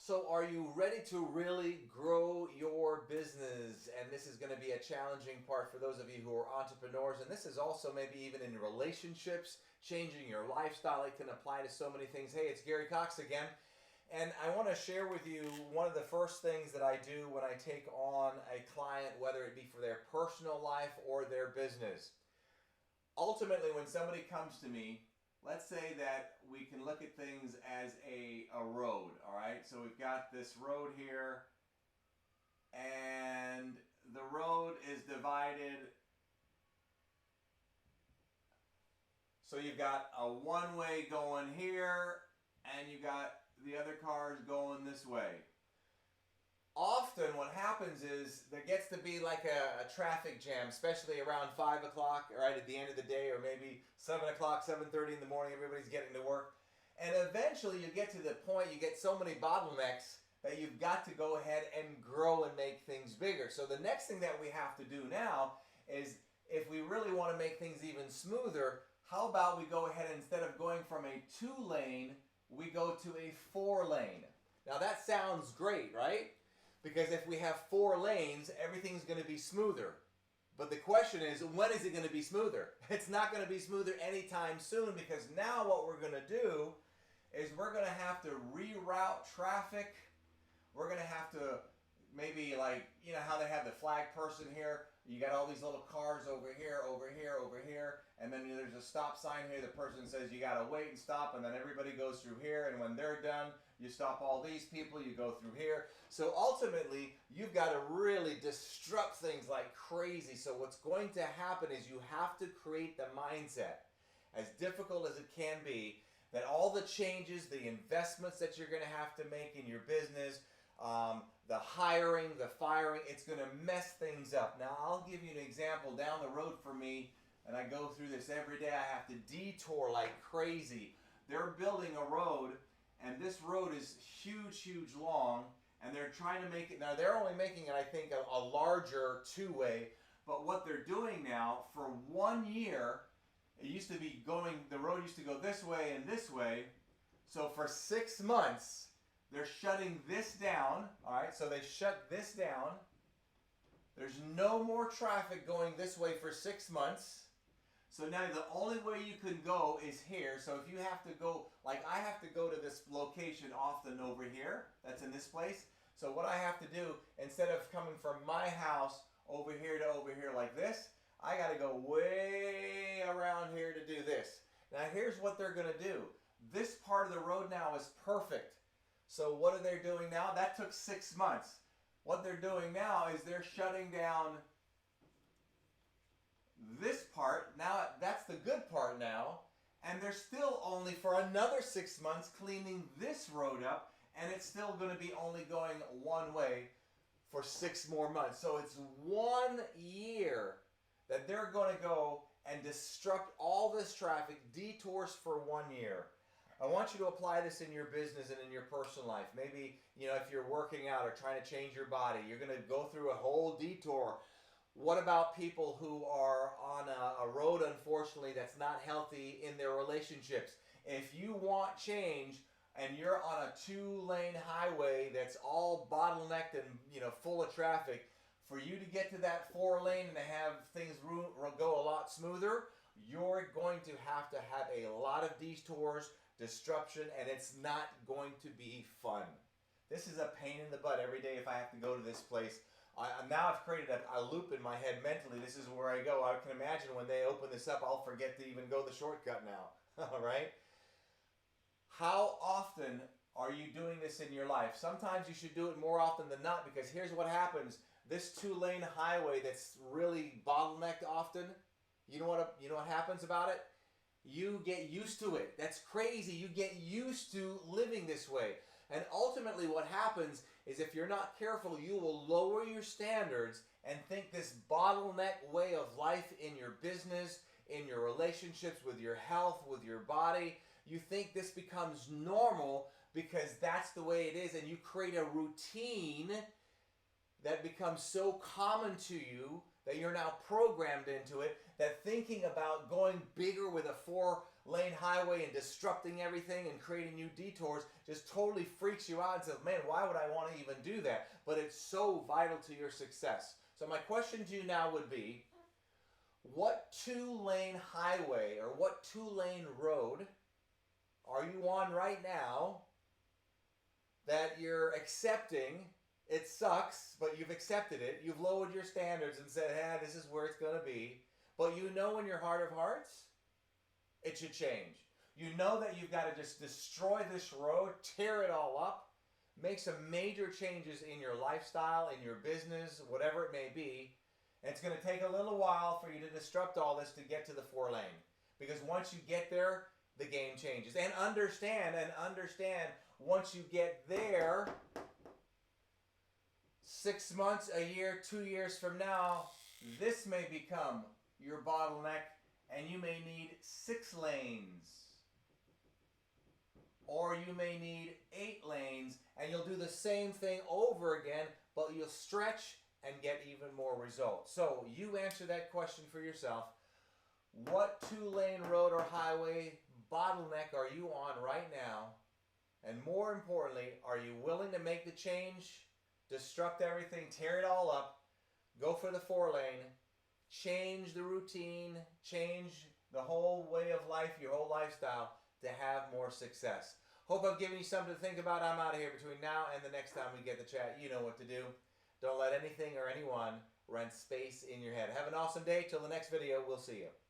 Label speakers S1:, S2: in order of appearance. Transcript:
S1: So are you ready to really grow your business? And this is going to be a challenging part for those of you who are entrepreneurs. And this is also maybe even in relationships, changing your lifestyle. It can apply to so many things. Hey, it's Gary Cox again. And I want to share with you one of the first things that I do when I take on a client, whether it be for their personal life or their business. Ultimately, when somebody comes to me, let's say that we can look at things as a road, all right? So we've got this road here, and the road is divided. So you've got a one-way going here, and you got the other cars going this way. Often what happens is there gets to be like a traffic jam, especially around 5 o'clock, right at the end of the day, or maybe 7 o'clock, 7:30 in the morning, everybody's getting to work. And eventually you get to the point, you get so many bottlenecks that you've got to go ahead and grow and make things bigger. So the next thing that we have to do now is, if we really want to make things even smoother, how about we go ahead and instead of going from a 2-lane, we go to a 4-lane. Now that sounds great, right? Because if we have 4 lanes, everything's going to be smoother. But the question is, when is it going to be smoother? It's not going to be smoother anytime soon, because now what we're going to do is we're going to have to reroute traffic. We're going to have to maybe, like, you know how they have the flag person here? You got all these little cars over here, over here, over here, and then there's a stop sign here. The person says you got to wait and stop, and then everybody goes through here, and when they're done, you stop all these people, you go through here. So ultimately, you've got to really disrupt things like crazy. So what's going to happen is you have to create the mindset, as difficult as it can be, that all the changes, the investments that you're going to have to make in your business, the hiring, the firing, it's going to mess things up. Now, I'll give you an example. Down the road for me, and I go through this every day, I have to detour like crazy. They're building a road, and this road is huge, huge long, and they're trying to make it, now they're only making it, I think, a larger 2-way, but what they're doing now, for 1 year, it used to be going, the road used to go this way and this way, so for 6 months, they're shutting this down, all right, so they shut this down. There's no more traffic going this way for 6 months. So now the only way you can go is here. So if you have to go, like I have to go to this location often over here, that's in this place. So what I have to do, instead of coming from my house over here to over here like this, I got to go way around here to do this. Now here's what they're going to do. This part of the road now is perfect. So what are they doing now? That took 6 months. What they're doing now is they're shutting down this part. Now that's the good part now. And they're still only for another 6 months cleaning this road up. And it's still going to be only going one way for 6 more months. So it's 1 year that they're going to go and disrupt all this traffic, detours for 1 year. I want you to apply this in your business and in your personal life. Maybe, if you're working out or trying to change your body, you're going to go through a whole detour. What about people who are on a road, unfortunately, that's not healthy in their relationships? If you want change and you're on a 2-lane highway that's all bottlenecked and, full of traffic, for you to get to that 4-lane and to have things go a lot smoother, you're going to have a lot of detours, disruption, and it's not going to be fun. This is a pain in the butt every day if I have to go to this place. Now I've created a loop in my head mentally. This is where I go. I can imagine when they open this up, I'll forget to even go the shortcut now. All right? How often are you doing this in your life? Sometimes you should do it more often than not, because here's what happens. This 2-lane highway that's really bottlenecked often, you know what happens about it? You get used to it. That's crazy. You get used to living this way. And ultimately what happens is, if you're not careful, you will lower your standards and think this bottleneck way of life in your business, in your relationships, with your health, with your body, you think this becomes normal because that's the way it is, and you create a routine that becomes so common to you that you're now programmed into it, that thinking about going bigger with a lane highway and disrupting everything and creating new detours just totally freaks you out and says, man, why would I want to even do that? But it's so vital to your success. So my question to you now would be, what 2-lane highway or what 2-lane road are you on right now that you're accepting? It sucks, but you've accepted it. You've lowered your standards and said, hey, this is where it's going to be. But you know in your heart of hearts, it should change. You know that you've got to just destroy this road, tear it all up, make some major changes in your lifestyle, in your business, whatever it may be. And it's going to take a little while for you to disrupt all this to get to the 4-lane. Because once you get there, the game changes. And understand, once you get there, 6 months, a year, 2 years from now, this may become your bottleneck and you may need 6 lanes. Or you may need 8 lanes and you'll do the same thing over again, but you'll stretch and get even more results. So you answer that question for yourself. What 2-lane road or highway bottleneck are you on right now? And more importantly, are you willing to make the change, disrupt everything, tear it all up, go for the 4-lane, change the routine, change the whole way of life, your whole lifestyle to have more success? Hope I've given you something to think about. I'm out of here. Between now and the next time we get the chat, you know what to do. Don't let anything or anyone rent space in your head. Have an awesome day. Till the next video, we'll see you.